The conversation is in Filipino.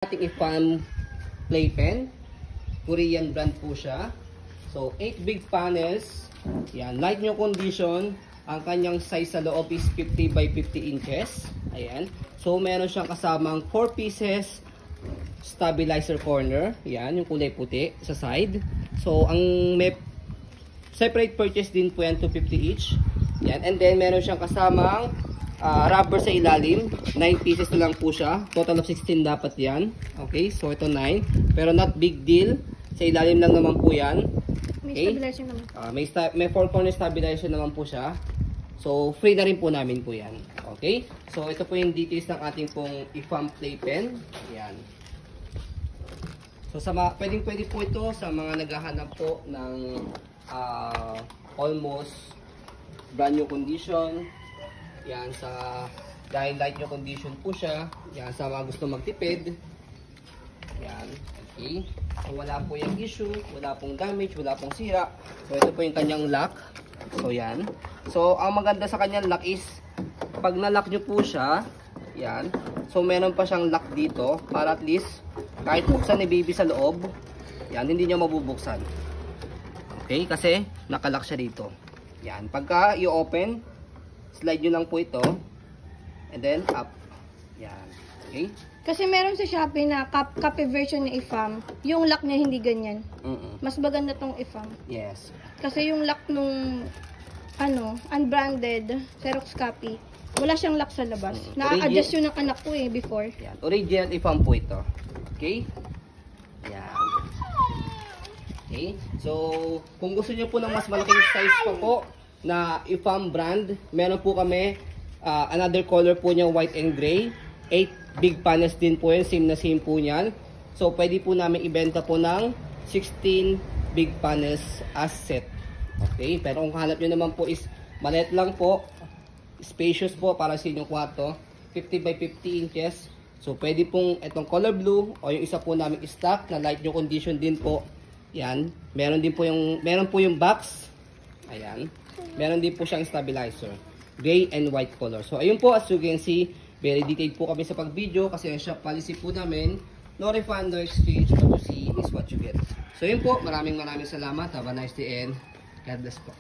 Ating IFAM playpen, Korean brand po siya. So 8 big panels, yan, light new condition. Ang kanyang size sa loob is 50 by 50 inches. Ayan. So meron siyang kasamang 4 pieces stabilizer corner, yan, yung kulay puti sa side. So ang may separate purchase din po yan, 250 each. Yan, and then meron siyang kasamang rubber sa ilalim, 9 pieces na lang po siya. Total of 16 dapat yan. Okay, so ito 9. Pero not big deal. Sa ilalim lang naman po yan. Okay? May stabilizer naman. May 4 corner stabilizer naman po siya. So, free na rin po namin po yan. Okay? So, ito po yung details ng ating pong IFAM playpen. Yan. So, pwede po ito sa mga naghahanap po ng almost brand new condition. Yan, dahil light new condition po siya. Yan, sa mga gusto magtipid. Yan, okay. So, wala po yung issue, wala pong damage, wala pong sira. So, ito po yung kanyang lock. So, yan. So, ang maganda sa kanyang lock is, pag na-lock nyo po siya, yan. So, meron pa siyang lock dito, para at least, kahit buksan ni baby sa loob, yan, hindi nyo mabubuksan. Okay, kasi, nakalock siya dito. Yan, pagka i-open, slide nyo lang po ito, and then up. Yan. Okay? Kasi meron sa Shopee na copy version ng IFAM, yung lock niya hindi ganyan. Mas maganda tong IFAM. Yes. Kasi yung lock nung unbranded Xerox copy, wala siyang lock sa labas. Na-adjust yun ng anak ko before. Yan. Original IFAM po ito. Okay? Yan. Okay? So, kung gusto niyo po ng mas malaking size pa po na IFAM brand, meron po kami another color po niya, white and gray. 8 big panels din po yan, same na same po niyan. So pwede po namin ibenta po ng 16 big panels as set. Okay, pero kung hanap nyo naman po is maliit lang po, spacious po para sa inyong kwarto, 50 by 50 inches. So pwede pong itong color blue o yung isa po namin stock na light new condition din po. Yan, meron po yung box. Ayan. Meron din po siyang stabilizer, gray and white color. So ayun po, as you can see, very detailed po kami sa pag-video kasi ang shop policy po namin, no refund, no exchange, what you see is what you get. So yun po, maraming salamat. Have a nice day and God bless po.